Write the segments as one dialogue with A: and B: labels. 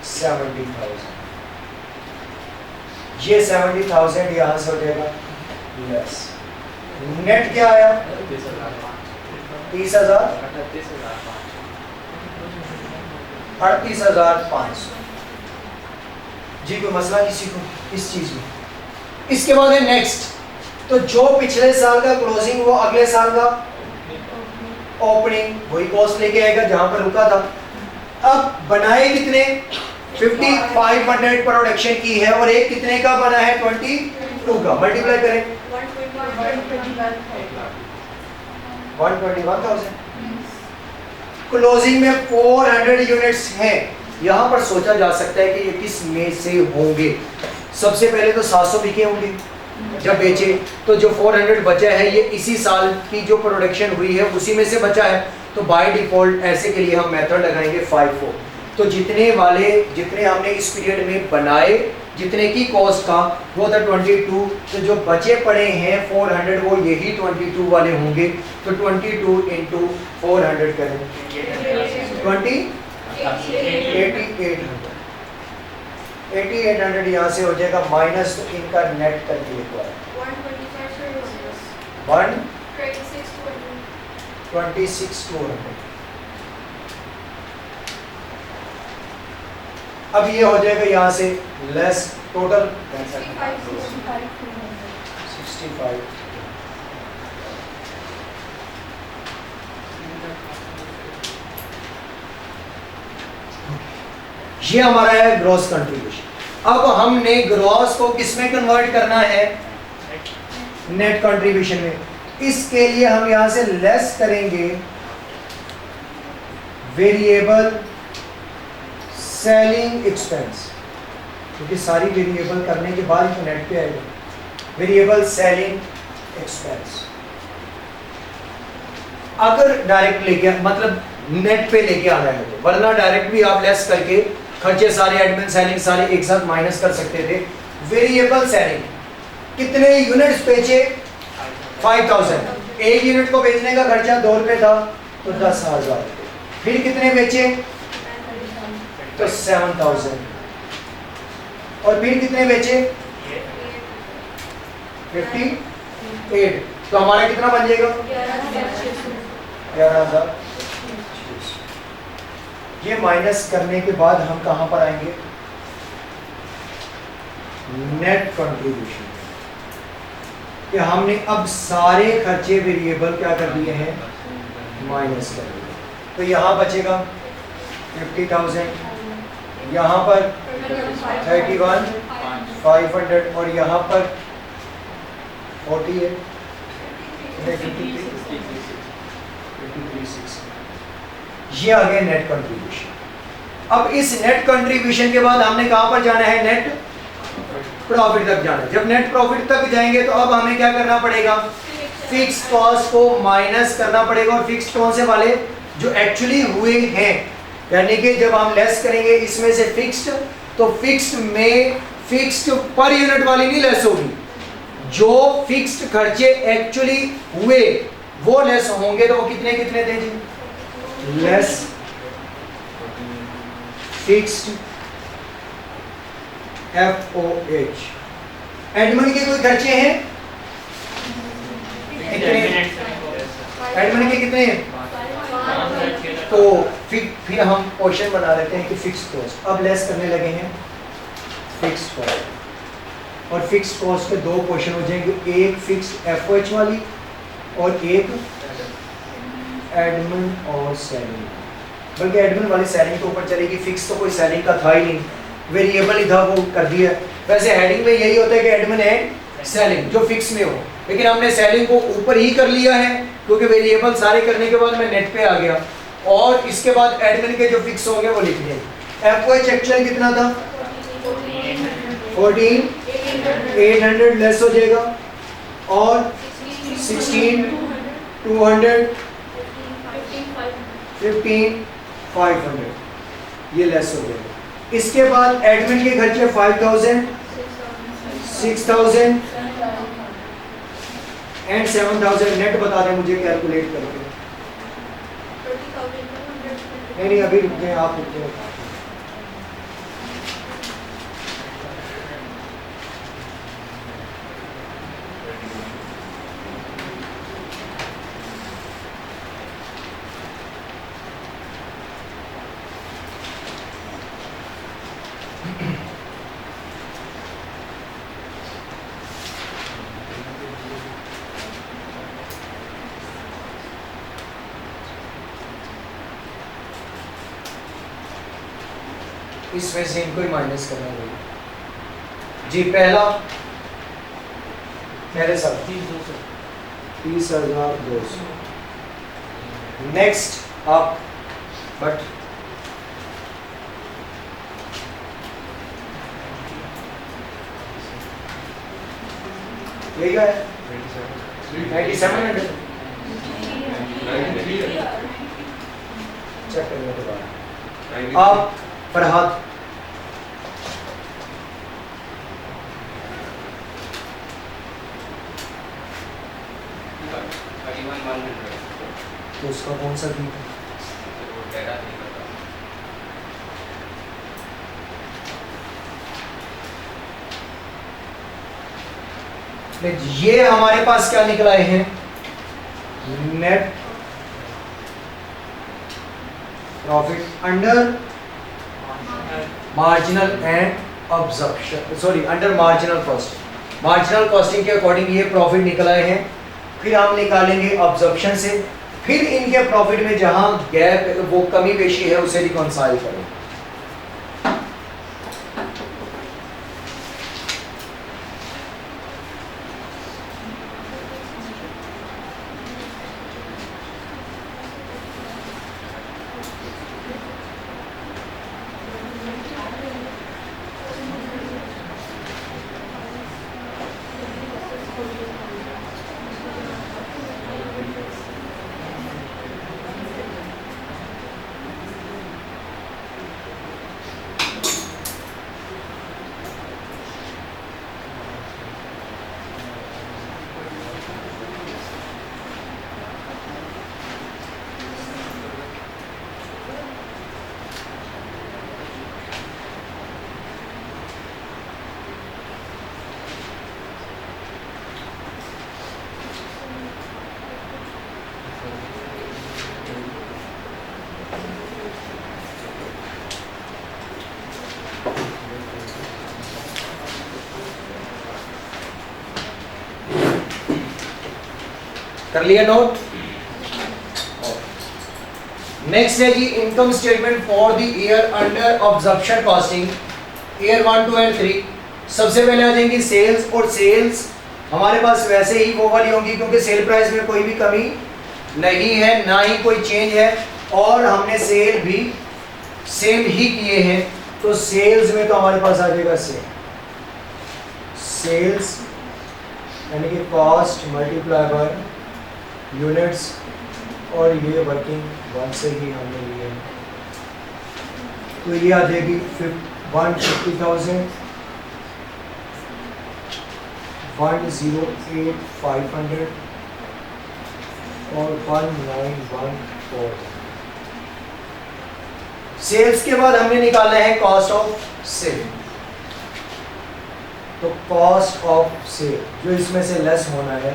A: 70,000। ये 70,000 यहां से हो जाएगा लेस। नेट क्या आया? 30,000, 38,500। जी कोई मसला किसी को इस चीज में? इसके बाद है नेक्स्ट। तो जो पिछले साल का क्लोजिंग वो अगले साल का ओपनिंग, वही कॉस्ट लेके आएगा जहां पर रुका था। अब बनाए कितने? 5500 प्रोडक्शन की है और एक कितने का बना है? 22 का। मल्टीप्लाई करें 121,000। क्लोजिंग में 400 यूनिट्स हैं। यहां पर सोचा जा सकता है कि ये किस में से होंगे। सबसे पहले तो 700 बिके होंगे जब बेचे, तो जो 400 बचा है ये इसी साल की जो प्रोडक्शन हुई है उसी में से बचा है। तो बाय डिफॉल्ट ऐसे के लिए हम मेथड लगाएंगे 54। तो जितने हमने इस पीरियड में बनाए, जितने की कॉस्ट का वो था 22, तो जो बचे पड़े हैं 400 वो यही 22 वाले होंगे। तो 22 इंटू 400 करें 8800 यहाँ से हो जाएगा माइनस, तो इनका नेट करके लिखवा 126,200। अब ये हो जाएगा यहाँ से लेस टोटल 65। ये हमारा है ग्रॉस कंट्रीब्यूशन। अब हमने ग्रॉस को किस में कन्वर्ट करना है? नेट कंट्रीब्यूशन में। इसके लिए हम यहां से लेस करेंगे वेरिएबल सेलिंग एक्सपेंस, क्योंकि सारी वेरिएबल करने के बाद ही नेट पे आएगा। वेरिएबल सेलिंग एक्सपेंस अगर डायरेक्ट लेके मतलब नेट पे लेके आना है तो, वरना डायरेक्ट भी आप लेस करके खर्चे सारे एडमिन सेलिंग सारे एक साथ माइनस कर सकते थे। वेरिएबल सेलिंग कितने यूनिट्स बेचे? 5000। एक यूनिट को बेचने का खर्चा 2 रुपए था तो 10,000। फिर कितने बेचे? तो 7,000। और फिर कितने बेचे? 58। तो हमारा कितना बन जाएगा? 11,000। ये माइनस करने के बाद हम कहां पर आएंगे? Net contribution. कि हमने अब सारे खर्चे वेरिएबल क्या कर दिए हैं? माइनस कर दिए। तो यहां बचेगा 50,000, यहां पर 31,500 और यहां पर 40 है 53,600। ये आ गया नेट कंट्रीब्यूशन। अब इस नेट कंट्रीब्यूशन के बाद हमने कहां पर जाना है? नेट प्रॉफिट तक जाना है। जब नेट प्रॉफिट तक जाएंगे तो अब हमें क्या करना पड़ेगा? फिक्स्ड कॉस्ट को माइनस करना पड़ेगा। और फिक्स्ड कौन से वाले? जो एक्चुअली हुए हैं, यानी कि जब हम लेस करेंगे इसमें से फिक्स्ड, तो फिक्स्ड में फिक्स्ड पर यूनिट वाली नहीं लेस होगी, जो फिक्स्ड खर्चे एक्चुअली हुए वो लेस होंगे। तो वो कितने कितने थे जी? Less fixed FOH। एडमिन के कोई खर्चे हैं? एडमिन के कितने हैं? तो फिर हम क्वेश्चन बना लेते हैं कि फिक्स्ड कॉस्ट। अब लेस करने लगे हैं फिक्स्ड कॉस्ट, और फिक्स्ड कॉस्ट के दो क्वेश्चन हो जाएंगे, एक फिक्स्ड FOH वाली और एक एडमिन और सेलिंग। बल्कि एडमिन वाली सेलिंग के ऊपर चलेगी, फिक्स तो कोई सेलिंग का था ही नहीं, वेरिएबल ही था, वो कर दिया। वैसे हेडिंग में यही होता है कि एडमिन एंड सेलिंग जो फिक्स में हो, लेकिन हमने सेलिंग को ऊपर ही कर लिया है क्योंकि वेरिएबल सारे करने के बाद मैं नेट पे आ गया, और इसके बाद एडमिन के जो फिक्स होंगे वो लिख दिए। FOH एक्चुअल कितना था? 14,800 लेस हो जाएगा, और 16,200, 15,500 ये लेस हो जाएगा। इसके बाद एडमिन के खर्चे 5,000, 6,000 एंड 7,000। नेट बता दें मुझे कैलकुलेट करके। नहीं अभी रुक जाए, आप रुक जाए। इसमें से इनको ही माइनस करना होगा जी। पहले सब 30,200। नेक्स्ट आप बट यही है 9700 चेक करने के बाद आप फरहाद तो उसका कौन सा भी ये हमारे पास क्या निकला है net profit under marginal and absorption, sorry under marginal costing. Marginal costing के अकॉर्डिंग ये प्रॉफिट निकला है। फिर हम निकालेंगे अब्जॉर्प्शन से, फिर इनके प्रॉफिट में जहां गैप वो कमी पेशी है उसे रिकॉन्साइल करें। कर लिया नोट। नेक्स्ट है जी income statement for the year under absorption costing, year 1, 2 and 3। सबसे पहले आ जाएंगी सेल्स, और सेल्स हमारे पास वैसे ही वो वाली होंगी क्योंकि सेल प्राइस में कोई भी कमी नहीं है, ना ही कोई चेंज है, और हमने सेल भी सेम ही किए हैं। तो सेल्स में तो हमारे पास आ जाएगा सेल्स यानी कि कॉस्ट मल्टीप्लाई बाय यूनिट्स, और ये वर्किंग वन से ही हमने लिए हैं। तो ये आ जाएगी 150,000, 108,500 और 1914। सेल्स के बाद हमने निकालना है कॉस्ट ऑफ सेल। तो कॉस्ट ऑफ सेल जो इसमें से लेस होना है,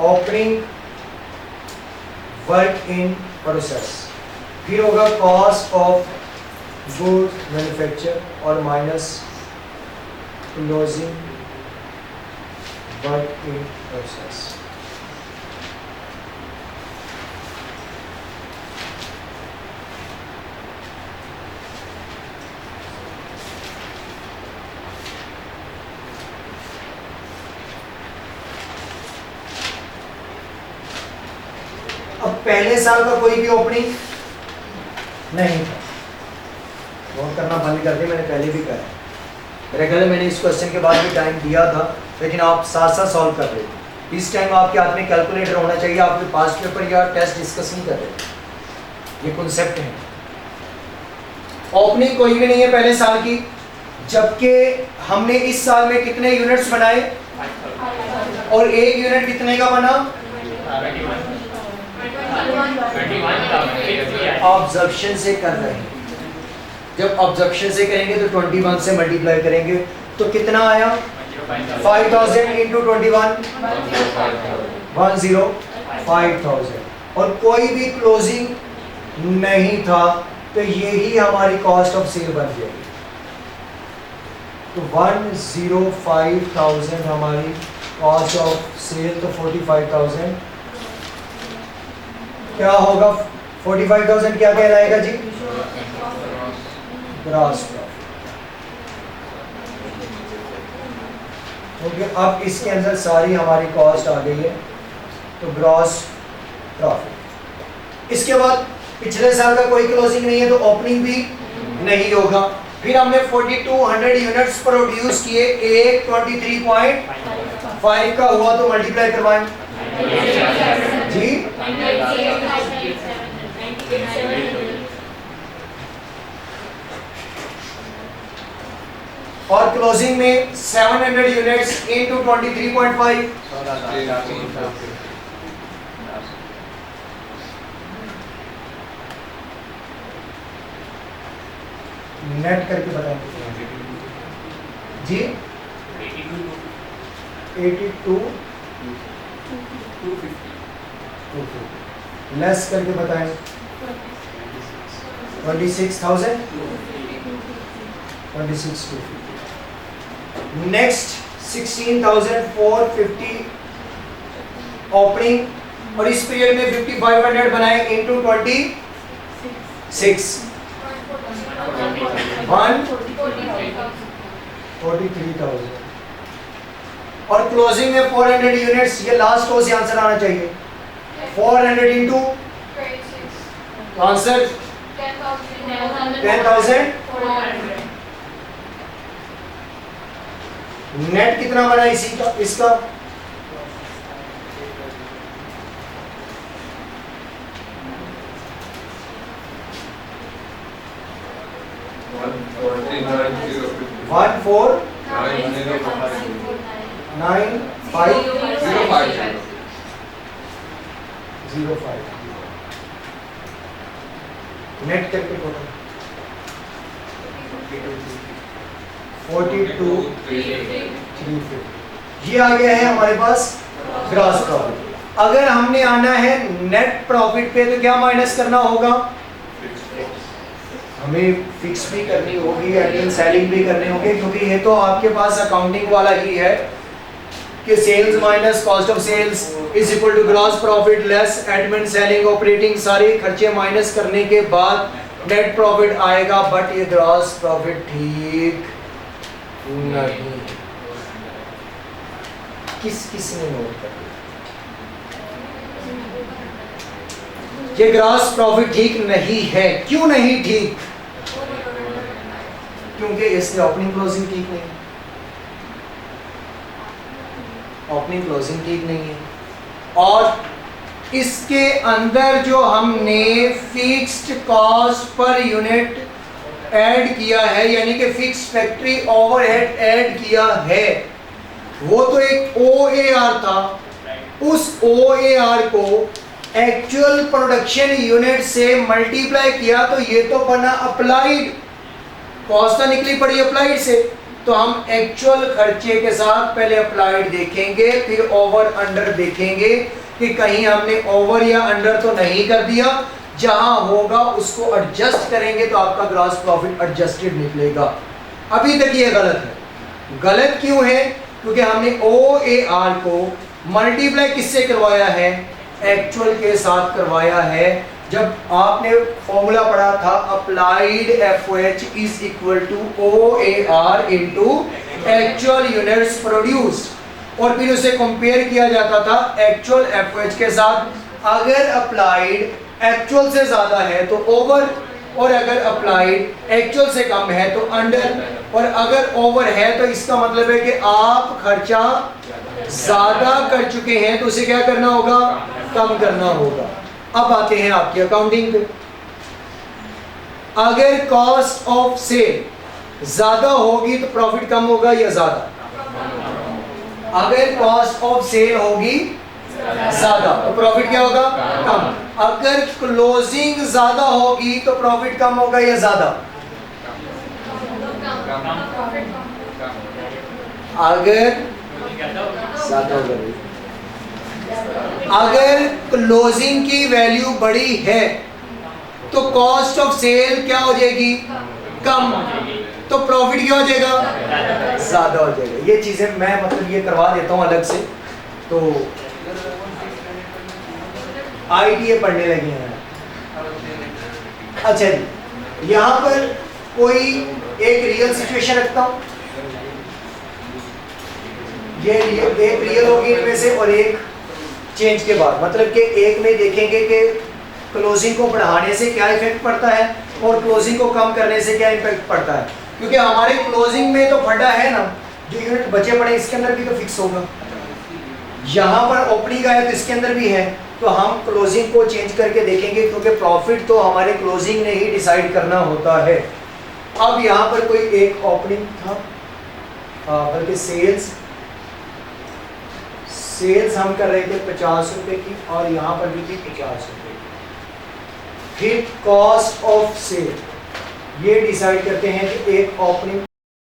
A: ओपनिंग वर्क इन प्रोसेस, फिर होगा कॉस्ट ऑफ गुड मैन्युफैक्चर और minus closing work in process. अब पहले साल का कोई भी ओपनिंग नहीं था, नोट करना बंद कर दिया, मैंने पहले भी कहा। मेरे ख्याल मैंने इस क्वेश्चन के बाद भी टाइम दिया था, लेकिन आप साथ साथ सॉल्व कर रहे थे। इस टाइम आपके हाथ में कैलकुलेटर होना चाहिए, आपके पास पेपर या टेस्ट डिस्कस नहीं कर रहे। ये कॉन्सेप्ट है। ओपनिंग कोई भी नहीं है पहले साल की, जबकि हमने इस साल में कितने यूनिट्स बनाए और एक यूनिट कितने का बना, ऑब्जर्वेशन से कर रहे हैं। जब ऑब्जर्वेशन से करेंगे तो 21 से मल्टीप्लाई करेंगे तो कितना आया 5000 इंटू 21 105,000 और कोई भी क्लोजिंग नहीं था तो यही हमारी कॉस्ट ऑफ सेल बन जाएगी। तो 105,000 हमारी कॉस्ट ऑफ सेल, तो 45,000 क्या होगा? 45,000 क्या कहलाएगा जी? Gross profit. क्योंकि अब इसके अंदर सारी हमारी कॉस्ट आ गई है तो ग्रॉस प्रॉफिट। इसके बाद पिछले साल का कोई क्लोजिंग नहीं है तो ओपनिंग भी नहीं होगा। फिर हमने 4200 यूनिट्स प्रोड्यूस किए, एक 23.5 का हुआ तो मल्टीप्लाई करवाएं जी। और क्लोजिंग में 700 यूनिट्स इनटू 23.5 नेट करके बताएं जी। 82 लेस करके बताएं 26,000 26,250। नेक्स्ट 16,450 ओपनिंग और इस पीरियड में 5,500 बनाए इनटू 26 143,000 और क्लोजिंग में 400 यूनिट्स। ये लास्ट रो से आंसर आना चाहिए। 400 इंटू आंसर 10,000। नेट कितना बना इसी का इसका? वन फोर 9,505 नेट करके 42,350 ये आ गया है हमारे पास ग्रॉस प्रॉफिट। अगर हमने आना है नेट प्रॉफिट पे तो क्या माइनस करना होगा? हमें फिक्स भी करनी होगी, एडमिन सेलिंग भी करनी होगी, क्योंकि ये तो आपके पास अकाउंटिंग वाला ही है कि sales minus cost of sales is equal to gross profit less admin selling operating, सारे खर्चे माइनस करने के बाद नेट प्रॉफिट आएगा। बट ये ग्रॉस प्रॉफिट ठीक नहीं। किसने नोट कर? ये ग्रॉस प्रॉफिट ठीक नहीं है। क्यों नहीं ठीक? क्योंकि इसमें ओपनिंग क्लोजिंग ठीक नहीं है। ओपनिंग क्लोजिंग ठीक नहीं है और इसके अंदर जो हमने fixed cost per unit add किया है, यानी कि फिक्स्ड फैक्ट्री ओवरहेड ऐड किया है, वो तो एक OAR था। उस OAR को एक्चुअल प्रोडक्शन यूनिट से मल्टीप्लाई किया तो ये तो बना अप्लाइड कॉस्ट, तो निकली पड़ी अप्लाइड से। तो हम एक्चुअल खर्चे के साथ पहले अप्लाइड देखेंगे, फिर ओवर अंडर देखेंगे कि कहीं हमने ओवर या अंडर तो नहीं कर दिया। जहां होगा उसको एडजस्ट करेंगे तो आपका ग्रॉस प्रॉफिट एडजस्टेड निकलेगा। अभी तक ये गलत है। गलत क्यों है? क्योंकि हमने OAR को मल्टीप्लाई किससे करवाया है? एक्चुअल के साथ करवाया है। जब आपने फॉर्मूला पढ़ा था applied FOH is equal to OAR into actual units produced, और फिर उसे कंपेयर किया जाता था एक्चुअल FOH के साथ। अगर अप्लाइड एक्चुअल से ज्यादा है तो ओवर, और अगर अप्लाइड एक्चुअल से कम है तो अंडर, और अगर ओवर है तो इसका मतलब है कि आप खर्चा ज्यादा कर चुके हैं तो उसे क्या करना होगा? कम करना होगा। अब आते हैं आपकी अकाउंटिंग पे। अगर कॉस्ट ऑफ सेल ज्यादा होगी तो प्रॉफिट कम होगा या ज्यादा? अगर कॉस्ट ऑफ सेल होगी ज्यादा तो प्रॉफिट क्या होगा? कम। अगर क्लोजिंग ज्यादा होगी तो प्रॉफिट कम होगा या ज्यादा? अगर ज्यादा हो गई, अगर क्लोजिंग की वैल्यू बड़ी है तो कॉस्ट ऑफ सेल क्या हो जाएगी, कम, तो प्रॉफिट क्या हो जाएगा, ज्यादा हो जाएगा। ये चीजें मैं मतलब ये करवा देता हूं अलग से, तो आईटीए पढ़ने लगे हैं। अच्छा जी, यहां पर कोई एक रियल सिचुएशन रखता हूं, ये एक रियल होगी इनमें से और एक चेंज के बाद, मतलब कि एक में देखेंगे कि क्लोजिंग को बढ़ाने से क्या इफेक्ट पड़ता है और क्लोजिंग को कम करने से क्या इफेक्ट पड़ता है, क्योंकि हमारे क्लोजिंग में तो फंडा है ना, जो यूनिट बचे पड़े इसके अंदर भी तो फिक्स होगा, यहाँ पर ओपनिंग आया तो इसके अंदर भी है, तो हम क्लोजिंग को चेंज करके देखेंगे, क्योंकि प्रॉफिट तो हमारे क्लोजिंग ने ही डिसाइड करना होता है। अब यहाँ पर कोई एक ओपनिंग था, बल्कि सेल्स हम कर रहे थे 50 रुपए की और यहाँ पर भी थी 50 रुपए की। फिर कॉस्ट ऑफ सेल ये डिसाइड करते हैं कि एक ओपनिंग